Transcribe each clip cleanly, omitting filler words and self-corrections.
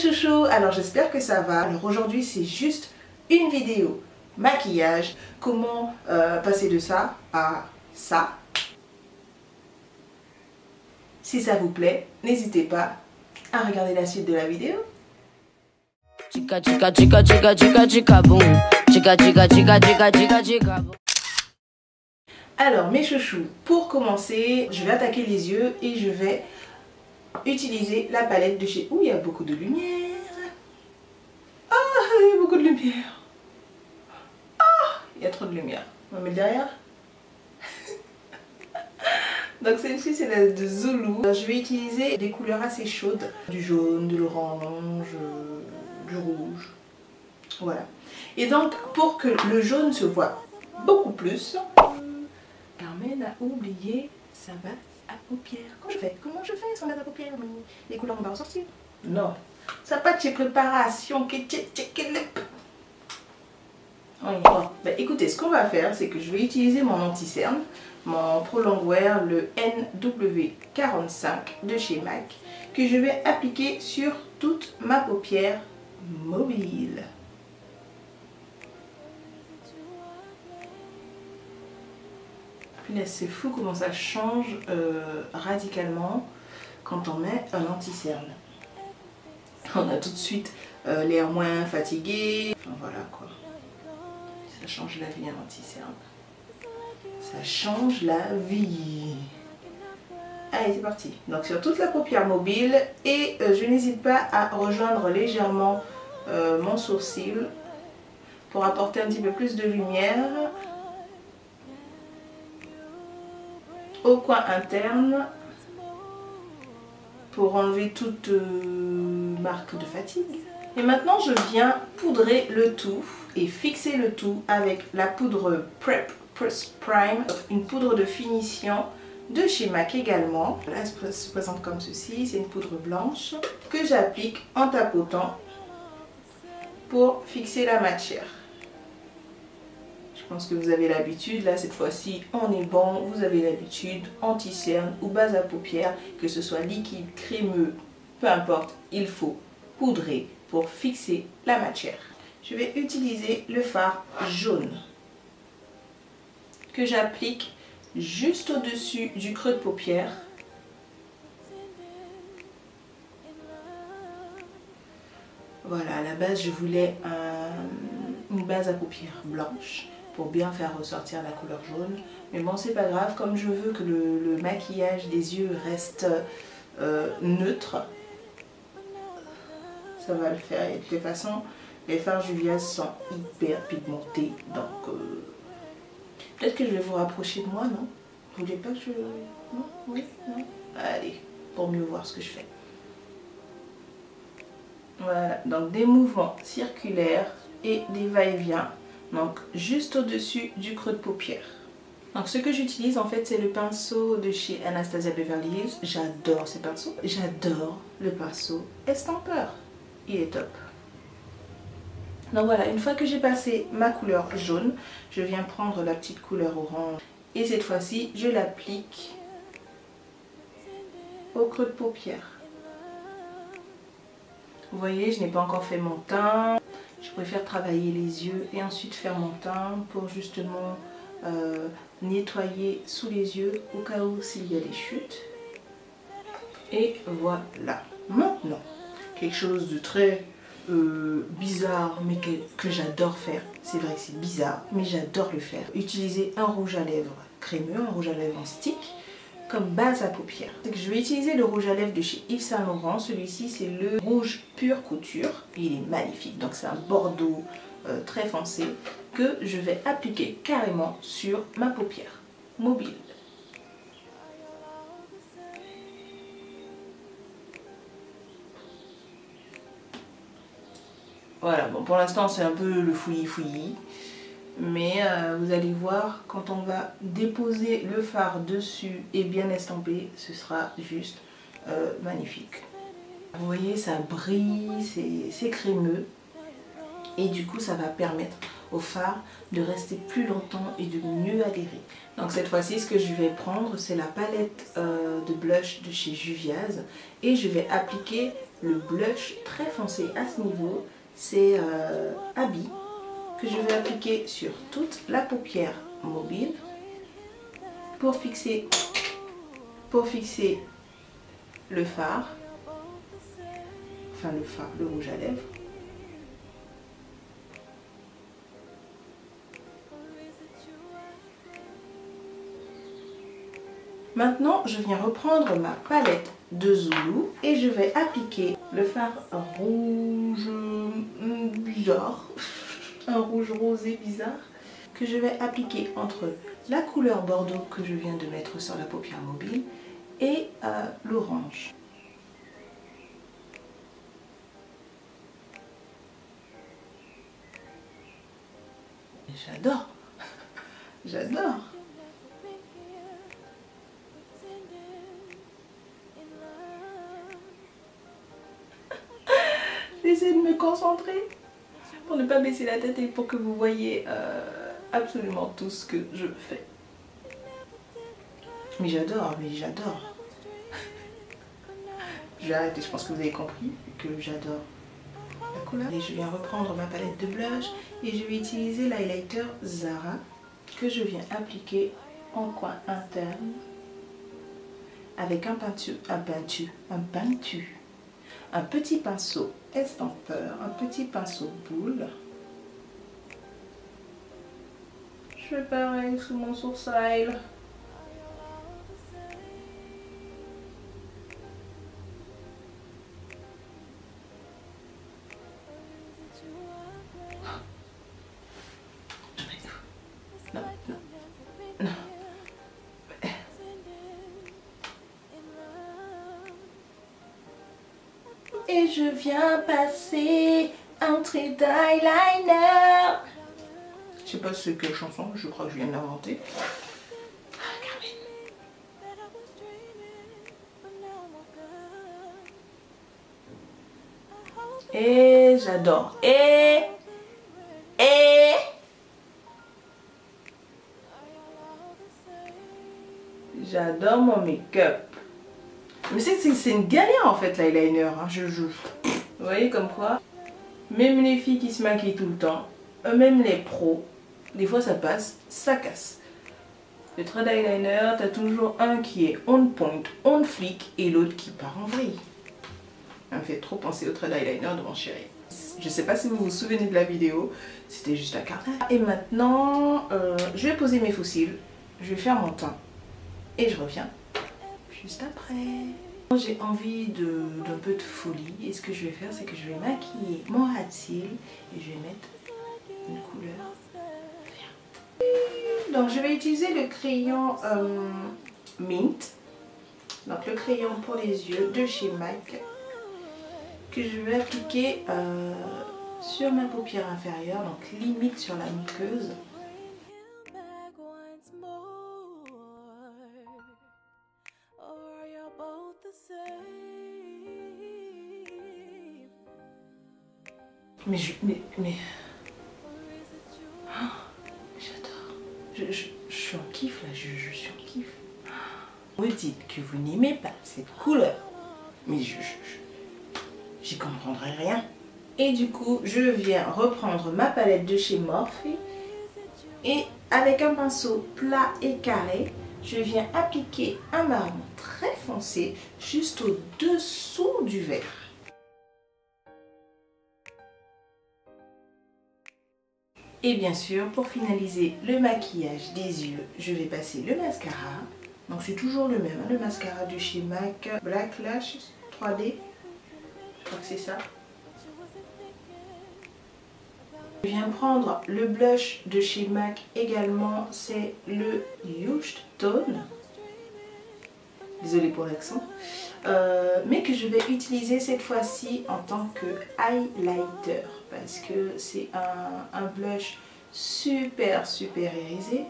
chouchous, alors j'espère que ça va. Alors aujourd'hui c'est juste une vidéo maquillage, comment passer de ça à ça. Si ça vous plaît, n'hésitez pas à regarder la suite de la vidéo. Chica chica chica chica chica chica boom. Chica chica chica chica chica chica boom. Alors mes chouchous, pour commencer, je vais attaquer les yeux et je vais utiliser la palette de chez... Ouh, il y a beaucoup de lumière. Ah, il y a beaucoup de lumière. Ah, il y a trop de lumière. On va mettre derrière. Donc celle-ci c'est la de Zulu. Je vais utiliser des couleurs assez chaudes. Du jaune, de l'orange, du rouge. Voilà. Et donc pour que le jaune se voit beaucoup plus, Carmen a oublié sa base à paupières. Comment je fais sans base à paupières? Les couleurs vont pas ressortir. Non. Ça n'a pas de préparation. Bon, bah, écoutez, ce qu'on va faire, c'est que je vais utiliser mon anti-cerne, mon Pro Longwear, le NW45 de chez MAC, que je vais appliquer sur toute ma paupière mobile. C'est fou comment ça change radicalement quand on met un anti-cerne. On a tout de suite l'air moins fatigué. Enfin voilà quoi. Ça change la vie un anti-cerne. Ça change la vie. Allez, c'est parti. Donc sur toute la paupière mobile et je n'hésite pas à rejoindre légèrement mon sourcil pour apporter un petit peu plus de lumière. Au coin interne pour enlever toute marque de fatigue. Et maintenant je viens poudrer le tout et fixer le tout avec la poudre Prep Plus Prime, une poudre de finition de chez MAC également. Là elle se présente comme ceci, c'est une poudre blanche que j'applique en tapotant pour fixer la matière. Je pense que vous avez l'habitude, là cette fois-ci on est bon, vous avez l'habitude, anti-cerne ou base à paupières, que ce soit liquide, crémeux, peu importe, il faut poudrer pour fixer la matière. Je vais utiliser le fard jaune que j'applique juste au-dessus du creux de paupière. Voilà, à la base je voulais une base à paupières blanche pour bien faire ressortir la couleur jaune, mais bon c'est pas grave, comme je veux que le maquillage des yeux reste neutre, ça va le faire. Et de toute façon les fards Juvia's sont hyper pigmentés, donc peut-être que je vais vous rapprocher de moi, non? Vous voulez pas que je... Non? Oui? Non? Allez, pour mieux voir ce que je fais. Voilà, donc des mouvements circulaires et des va-et-vient. Donc juste au-dessus du creux de paupière. Donc ce que j'utilise en fait c'est le pinceau de chez Anastasia Beverly Hills. J'adore ces pinceaux. J'adore le pinceau Estampeur. Il est top. Donc voilà, une fois que j'ai passé ma couleur jaune, je viens prendre la petite couleur orange. Et cette fois-ci, je l'applique au creux de paupière. Vous voyez, je n'ai pas encore fait mon teint. Je préfère travailler les yeux et ensuite faire mon teint pour justement nettoyer sous les yeux au cas où s'il y a des chutes. Et voilà. Maintenant, quelque chose de très bizarre mais que j'adore faire. C'est vrai que c'est bizarre mais j'adore le faire. Utiliser un rouge à lèvres crémeux, un rouge à lèvres en stick comme base à paupières. Je vais utiliser le rouge à lèvres de chez Yves Saint Laurent. Celui-ci c'est le rouge pure couture. Il est magnifique. Donc c'est un bordeaux très foncé que je vais appliquer carrément sur ma paupière mobile. Voilà, bon pour l'instant c'est un peu le fouillis-fouillis. Mais vous allez voir, quand on va déposer le fard dessus et bien estampé, ce sera juste magnifique. Vous voyez, ça brille, c'est crémeux. Et du coup, ça va permettre au fard de rester plus longtemps et de mieux adhérer. Donc cette fois-ci, ce que je vais prendre, c'est la palette de blush de chez Juvia's. Et je vais appliquer le blush très foncé à ce niveau. C'est Abby, que je vais appliquer sur toute la paupière mobile pour fixer le fard. Enfin le rouge à lèvres. Maintenant, je viens reprendre ma palette de Zulu et je vais appliquer le fard rouge bizarre, un rouge rosé bizarre, que je vais appliquer entre la couleur bordeaux que je viens de mettre sur la paupière mobile et l'orange. J'adore, j'adore. J'essaie de me concentrer pour ne pas baisser la tête et pour que vous voyez absolument tout ce que je fais. Mais j'adore, mais j'adore. Je vais arrêter, je pense que vous avez compris que j'adore la couleur. Et je viens reprendre ma palette de blush et je vais utiliser l'highlighter Zara que je viens appliquer en coin interne avec un petit pinceau estampeur, un petit pinceau boule. Je fais pareil sous mon sourcil. Non, non, non. Et je viens passer un trait d'eyeliner. Je sais pas c'est quelle chanson, je crois que je viens de l'inventer. Et j'adore. Et j'adore mon make-up. Mais c'est une galère en fait l'eyeliner. Hein. Vous voyez comme quoi, même les filles qui se maquillent tout le temps, même les pros, des fois ça passe, ça casse. Le trait d'eyeliner, t'as toujours un qui est on point, on flic et l'autre qui part en vrille. Ça me fait trop penser au trait d'eyeliner de mon chéri. Je sais pas si vous vous souvenez de la vidéo, c'était juste un quart d'heure. Et maintenant, je vais poser mes faux cils, je vais faire mon teint et je reviens juste après. J'ai envie d'un peu de folie et ce que je vais faire, c'est que je vais maquiller mon ras de cils et je vais mettre une couleur verte. Donc je vais utiliser le crayon Mint, donc le crayon pour les yeux de chez MAC, que je vais appliquer sur ma paupière inférieure, donc limite sur la muqueuse. Mais oh, j'adore. Je suis en kiff là, je suis en kiff. Vous dites que vous n'aimez pas cette couleur, mais j'y comprendrai rien. Et du coup, je viens reprendre ma palette de chez Morphe et avec un pinceau plat et carré, je viens appliquer un marron très foncé juste au-dessous du vert. Et bien sûr, pour finaliser le maquillage des yeux, je vais passer le mascara. Donc c'est toujours le même, hein, le mascara de chez MAC Black Lash 3D. Je crois que c'est ça. Je viens prendre le blush de chez MAC également, c'est le Youth Tone. Désolée pour l'accent. Mais que je vais utiliser cette fois-ci en tant que highlighter. Parce que c'est un blush super irisé.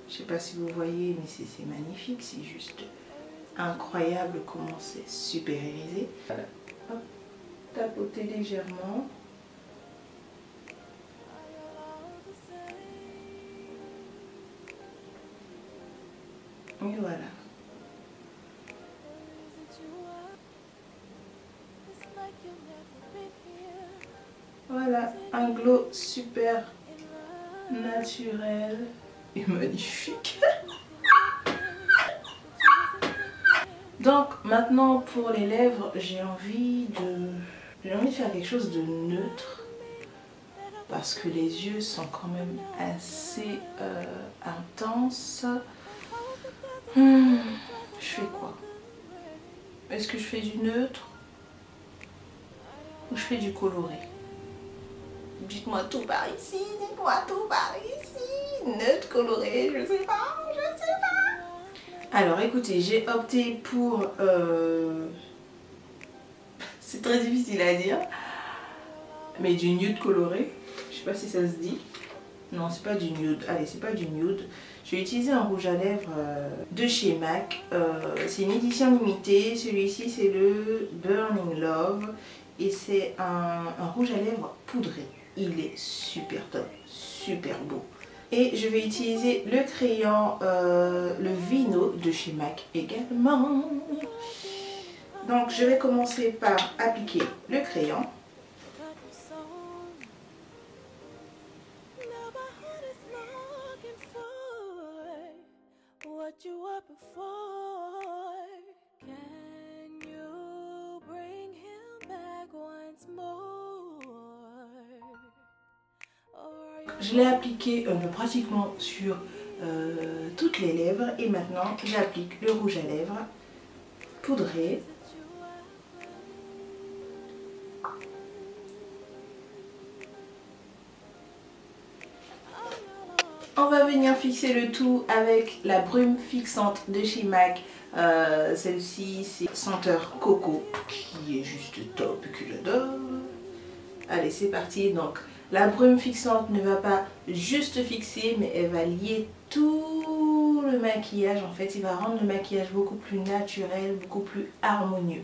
Je sais pas si vous voyez, mais c'est magnifique. C'est juste incroyable comment c'est super irisé. Voilà. Hop. tapoter légèrement. Et voilà. Voilà, un glow super naturel et magnifique. Donc maintenant pour les lèvres, j'ai envie de faire quelque chose de neutre. Parce que les yeux sont quand même assez intenses. Je fais quoi? Est-ce que je fais du neutre ou je fais du coloré? Dites-moi tout par ici, dites-moi tout par ici. Neutre, coloré, je sais pas, je sais pas. Alors écoutez, j'ai opté pour... c'est très difficile à dire. Mais du nude coloré. Je sais pas si ça se dit. Non, c'est pas du nude. Allez, c'est pas du nude. Je vais utiliser un rouge à lèvres de chez MAC. C'est une édition limitée. Celui-ci, c'est le Burning Love. Et c'est un rouge à lèvres poudré. Il est super top, super beau. Et je vais utiliser le crayon, le Vino de chez MAC également. Donc, je vais commencer par appliquer le crayon. Je l'ai appliqué pratiquement sur toutes les lèvres et maintenant j'applique le rouge à lèvres poudré. On va venir fixer le tout avec la brume fixante de chez MAC. Celle-ci, c'est senteur coco qui est juste top, que j'adore. Allez, c'est parti. Donc, la brume fixante ne va pas juste fixer, mais elle va lier tout le maquillage. En fait, il va rendre le maquillage beaucoup plus naturel, beaucoup plus harmonieux.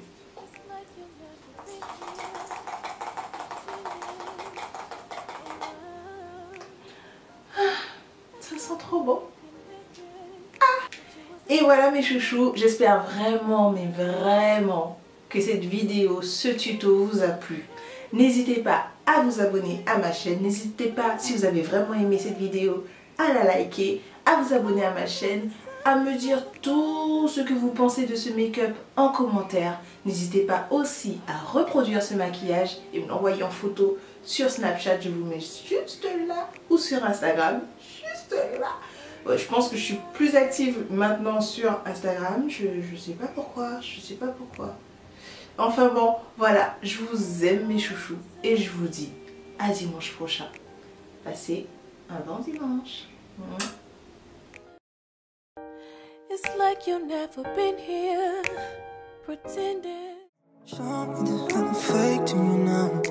Ça sent trop bon. Et voilà mes chouchous, j'espère vraiment, mais vraiment que cette vidéo, ce tuto vous a plu. N'hésitez pas à vous abonner à ma chaîne. N'hésitez pas, si vous avez vraiment aimé cette vidéo, à la liker, à vous abonner à ma chaîne, à me dire tout ce que vous pensez de ce make-up en commentaire. N'hésitez pas aussi à reproduire ce maquillage et me l'envoyer en photo sur Snapchat. Je vous mets juste là, ou sur Instagram, juste là. Ouais, je pense que je suis plus active maintenant sur Instagram. Je sais pas pourquoi, je sais pas pourquoi. Enfin bon, voilà, je vous aime mes chouchous et je vous dis à dimanche prochain. Passez un bon dimanche. It's like you've never been here, pretending. Something kind of fake to me now.